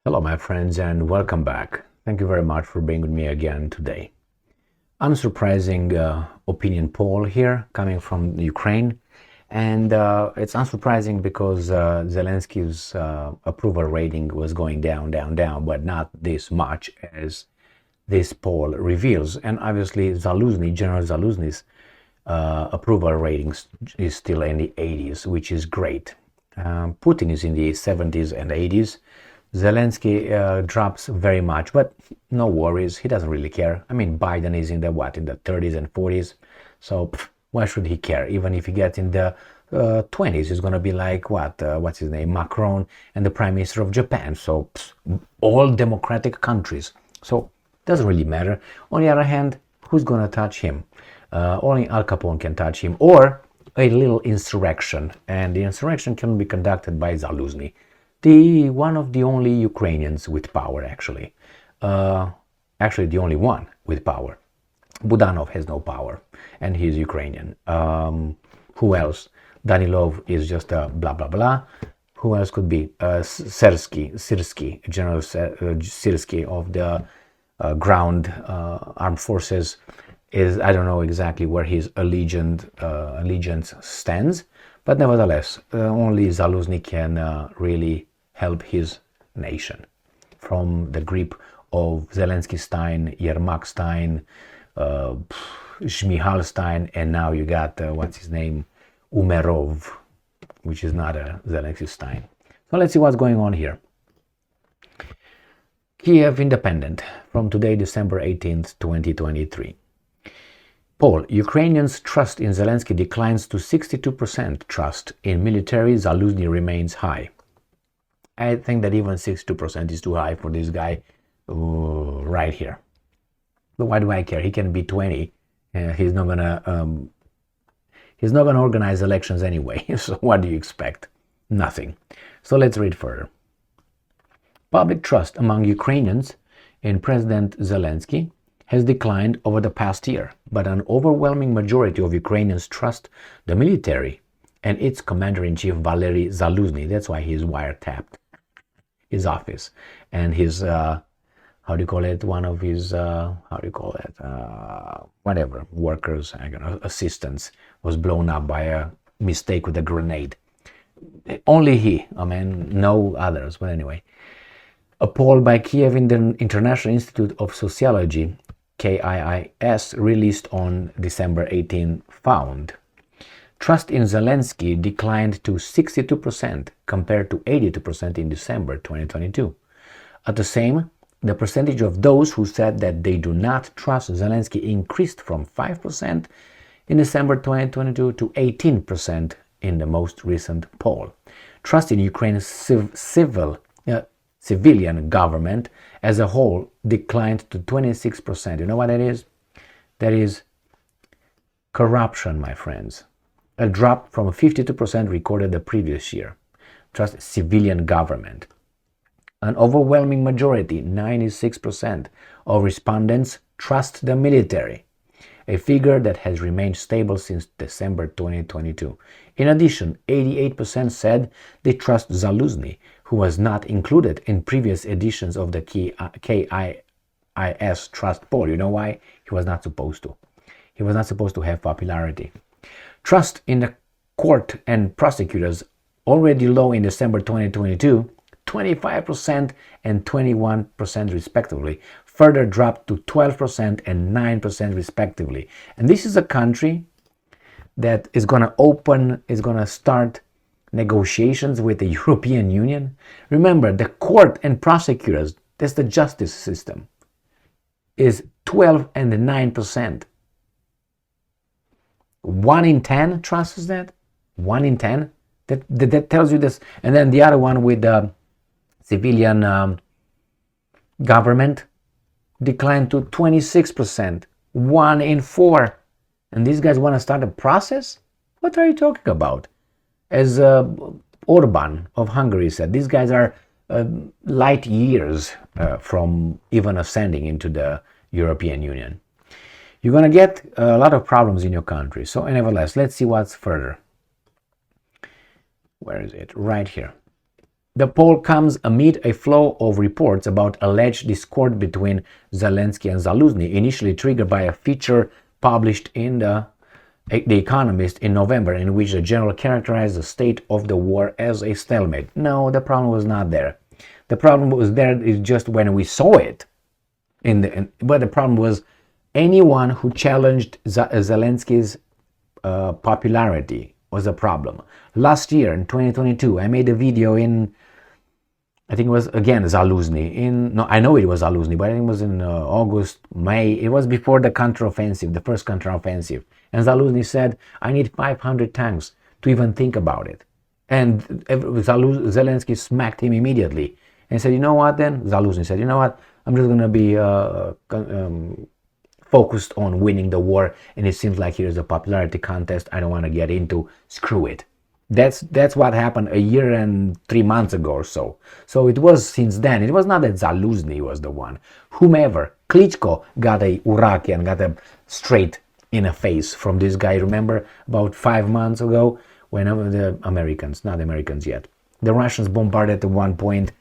Hello, my friends, and welcome back. Thank you very much for being with me again today. Unsurprising opinion poll here coming from Ukraine, and it's unsurprising because Zelensky's approval rating was going down, down, down, but not this much as this poll reveals. And obviously, General Zaluzhny's approval ratings is still in the 80s, which is great. Putin is in the 70s and 80s. Zelensky drops very much, but no worries, he doesn't really care. I mean, Biden is in the 30s and 40s, so why should he care? Even if he gets in the 20s, he's gonna be like what's his name, Macron, and the Prime Minister of Japan. So all democratic countries. So doesn't really matter. On the other hand, who's gonna touch him? Only Al Capone can touch him, or a little insurrection, and the insurrection can be conducted by Zaluzhny. One of the only Ukrainians with power, actually the only one with power. Budanov has no power, and he's Ukrainian. Who else? Danilov is just a blah blah blah. Who else could be? Syrsky, General Syrsky of the ground armed forces. I don't know exactly where his allegiance stands, but nevertheless, only Zaluzhny can really help his nation from the grip of Zelensky-Stein, Yermak-Stein, Shmihalstein, and now you got, what's his name, Umerov, which is not a Zelensky-Stein. So let's see what's going on here. Kiev Independent from today, December 18th, 2023. Poll: Ukrainians' trust in Zelensky declines to 62%. Trust in military, Zaluzhny remains high. I think that even 62% is too high for this guy right here. But why do I care? He can be 20. He's not gonna organize elections anyway. So what do you expect? Nothing. So let's read further. Public trust among Ukrainians in President Zelensky has declined over the past year, but an overwhelming majority of Ukrainians trust the military and its commander-in-chief Valery Zaluzhny. That's why he's wiretapped his office, and his one of his whatever workers, assistants, was blown up by a mistake with a grenade. Only he, no others. But anyway, a poll by Kiev International Institute of Sociology, KIIS, released on December 18 found trust in Zelensky declined to 62% compared to 82% in December 2022. At the same, the percentage of those who said that they do not trust Zelensky increased from 5% in December 2022 to 18% in the most recent poll. Trust in Ukraine's civilian government as a whole declined to 26%. You know what that is? That is corruption, my friends. A drop from 52% recorded the previous year. Trust civilian government. An overwhelming majority, 96% of respondents, trust the military, a figure that has remained stable since December 2022. In addition, 88% said they trust Zaluzhny, who was not included in previous editions of the KIIS Trust Poll. You know why? He was not supposed to. He was not supposed to have popularity. Trust in the court and prosecutors, already low in December 2022, 25% and 21% respectively, further dropped to 12% and 9% respectively. And this is a country that is going to start negotiations with the European Union. Remember, the court and prosecutors, that's the justice system, is 12 and 9%. 1 in 10 trusts that. 1 in 10. That tells you this. And then the other one with the civilian government declined to 26%. 1 in 4. And these guys want to start a process? What are you talking about? As Orban of Hungary said, these guys are light years from even ascending into the European Union. You're going to get a lot of problems in your country. So nevertheless, let's see what's further. Where is it? Right here. The poll comes amid a flow of reports about alleged discord between Zelensky and Zaluzhny, initially triggered by a feature published in The Economist in November, in which the general characterized the state of the war as a stalemate. No, the problem was not there. The problem was there is just when we saw it. But the problem was anyone who challenged Zelensky's popularity was a problem. Last year in 2022, I made a video in, I think it was again Zaluzhny. No, I know it was Zaluzhny, but I think it was in August, May. It was before the counteroffensive, the first counteroffensive. And Zaluzhny said, I need 500 tanks to even think about it. And Zelensky smacked him immediately and said, you know what then? Zaluzhny said, you know what? I'm just going to be focused on winning the war, and it seems like here's a popularity contest I don't want to get into. Screw it. That's what happened a year and 3 months ago or so. So it was since then. It was not that Zaluzhny was the one. Whomever, Klitschko got a Urakian, got a straight in the face from this guy. Remember about 5 months ago when the Americans, not Americans yet, the Russians bombarded at one point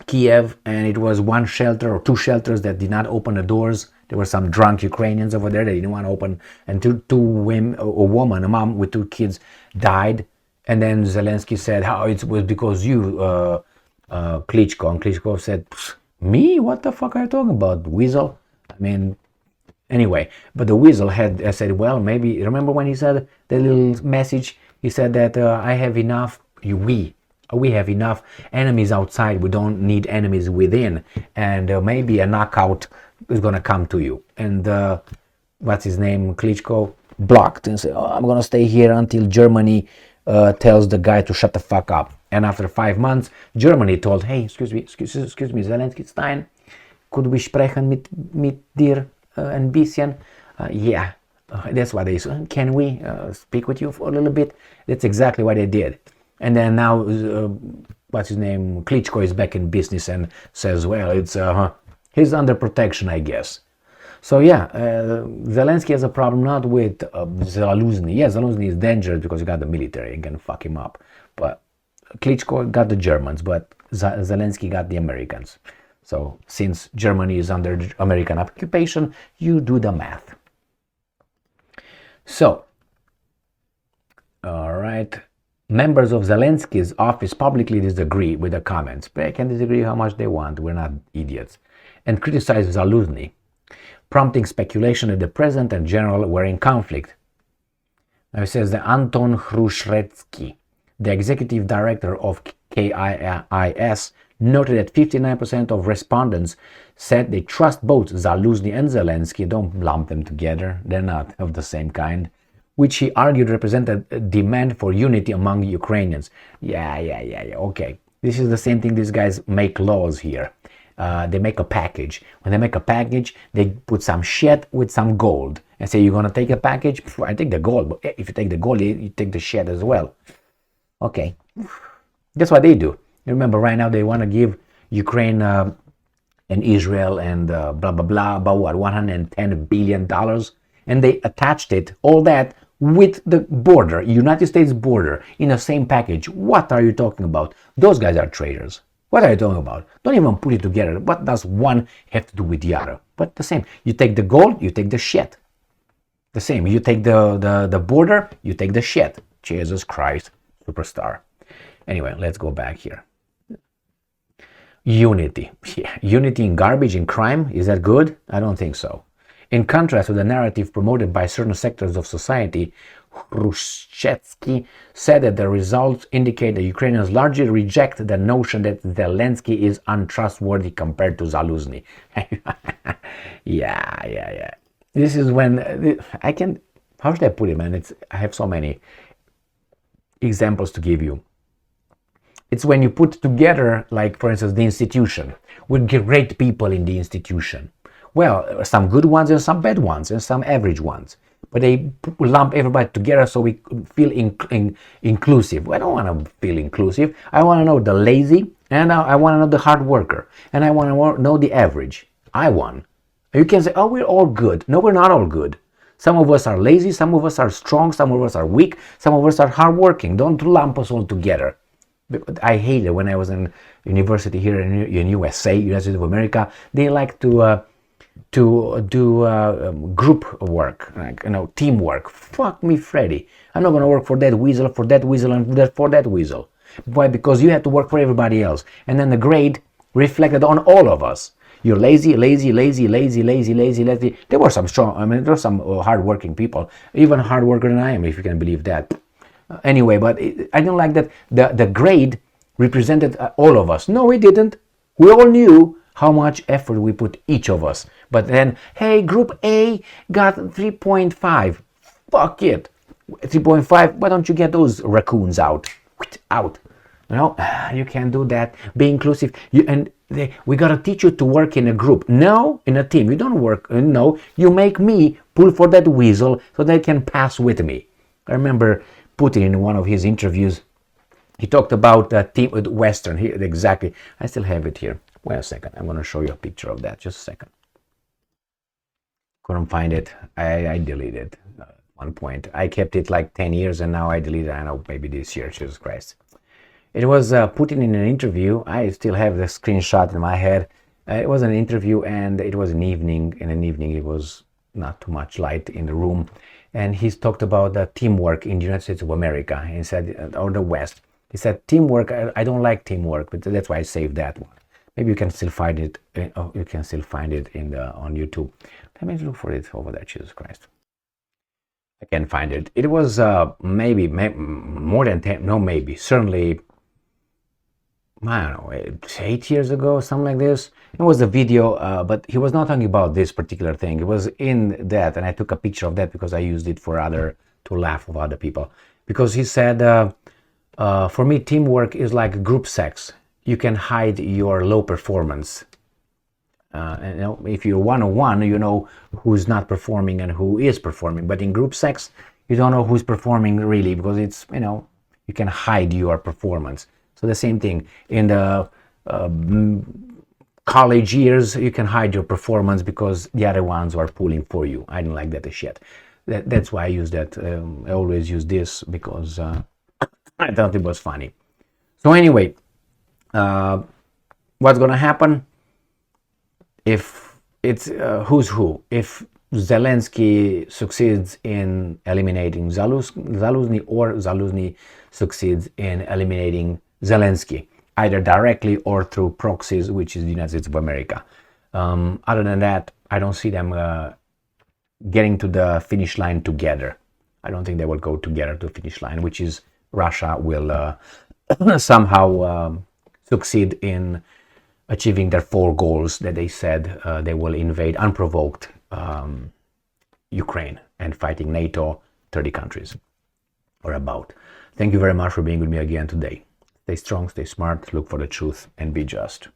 Kiev, and it was one shelter or two shelters that did not open the doors. There were some drunk Ukrainians over there that didn't want to open, and two women, a woman, a mom with 2 kids died. And then Zelensky said, "How it was because you, Klitschko." And Klitschko said, "Me? What the fuck are you talking about, weasel?" I mean, anyway, but the weasel had said, "Well, maybe." Remember when he said the little message? He said that I have enough. We have enough enemies outside. We don't need enemies within, and maybe a knockout is gonna come to you. And what's his name? Klitschko blocked and said, "Oh, I'm gonna stay here until Germany tells the guy to shut the fuck up." And after 5 months, Germany told, "Hey, excuse me, Zelensky Stein, could we sprechen mit dir ein bisschen?" Yeah, that's what they said. "Can we speak with you for a little bit?" That's exactly what they did. And then now, what's his name? Klitschko is back in business and says, "Well, it's he's under protection, I guess." So yeah, Zelensky has a problem not with Zaluzhny. Yes, Zaluzhny is dangerous because you got the military and can fuck him up. But Klitschko got the Germans, but Zelensky got the Americans. So since Germany is under American occupation, you do the math. So, all right. Members of Zelensky's office publicly disagree with the comments. They can disagree how much they want. We're not idiots. And criticize Zaluzhny, prompting speculation that the president and general were in conflict. Now it says that Anton Hrushevsky, the executive director of KIIS, noted that 59% of respondents said they trust both Zaluzhny and Zelensky. Don't lump them together. They're not of the same kind. Which he argued represented a demand for unity among Ukrainians. Yeah, okay. This is the same thing. These guys make laws here. They make a package. When they make a package, they put some shit with some gold and say, "You're going to take a package? I take the gold. But if you take the gold, you take the shit as well." Okay. That's what they do. You remember right now they want to give Ukraine and Israel and blah, blah, blah, about what, $110 billion? And they attached it, all that, with the border, United States border, in the same package. What are you talking about? Those guys are traitors. What are you talking about? Don't even put it together. What does one have to do with the other? But the same. You take the gold, you take the shit. The same. You take the border, you take the shit. Jesus Christ, superstar. Anyway, let's go back here. Unity. Yeah. Unity in garbage, in crime, is that good? I don't think so. In contrast to the narrative promoted by certain sectors of society, Hrushevsky said that the results indicate that Ukrainians largely reject the notion that Zelensky is untrustworthy compared to Zaluzhny. Yeah. This is when how should I put it, man? I have so many examples to give you. It's when you put together, like for instance, the institution with great people in the institution. Well, some good ones and some bad ones and some average ones. But they lump everybody together so we feel inclusive. I don't want to feel inclusive. I want to know the lazy, and I want to know the hard worker, and I want to know the average. I won. You can say, "Oh, we're all good." No, we're not all good. Some of us are lazy, some of us are strong, some of us are weak, some of us are hardworking. Don't lump us all together. I hate it when I was in university here in USA, United States of America. They like to do group work, like, teamwork. Fuck me, Freddy. I'm not gonna work for that weasel, and for that weasel. Why? Because you have to work for everybody else, and then the grade reflected on all of us. You're lazy. There were some strong. I mean, there were some hard-working people, even hard worker than I am, if you can believe that. Anyway, but I don't like that the grade represented all of us. No, it didn't. We all knew how much effort we put, each of us. But then, hey, group A got 3.5. Fuck it. 3.5, why don't you get those raccoons out? Out. You can't do that. Be inclusive. We gotta teach you to work in a group. No, in a team. You don't work. No, you make me pull for that weasel so they can pass with me. I remember Putin in one of his interviews. He talked about team with Western. Here, exactly. I still have it here. Wait a second. I'm gonna show you a picture of that. Just a second. Couldn't find it. I deleted it at one point. I kept it like 10 years and now I deleted it. I know, maybe this year. Jesus Christ. It was Putin in an interview. I still have the screenshot in my head. It was an interview and it was an evening. In an evening, it was not too much light in the room. And he talked about the teamwork in the United States of America. He said, or the West. He said, teamwork, I don't like teamwork, but that's why I saved that one. Maybe you can still find it. You can still find it on YouTube. Let me look for it over there. Jesus Christ. I can't find it. It was maybe more than 10. No, maybe. Certainly, I don't know, 8 years ago, something like this. It was a video, but he was not talking about this particular thing. It was in that, and I took a picture of that because I used it to laugh with other people. Because he said, for me, teamwork is like group sex. You can hide your low performance. If you're one-on-one, you know who's not performing and who is performing. But in group sex, you don't know who's performing really, because it's, you can hide your performance. So the same thing in the college years, you can hide your performance because the other ones are pulling for you. I don't like that shit. That's why I use that. I always use this because I thought it was funny. So anyway, what's gonna happen if it's who's who? If Zelensky succeeds in eliminating Zaluzhny, or Zaluzhny succeeds in eliminating Zelensky, either directly or through proxies, which is the United States of America. Other than that, I don't see them getting to the finish line together. I don't think they will go together to the finish line, which is Russia will somehow succeed in achieving their 4 goals that they said they will invade unprovoked Ukraine and fighting NATO, 30 countries or about. Thank you very much for being with me again today. Stay strong, stay smart, look for the truth, and be just.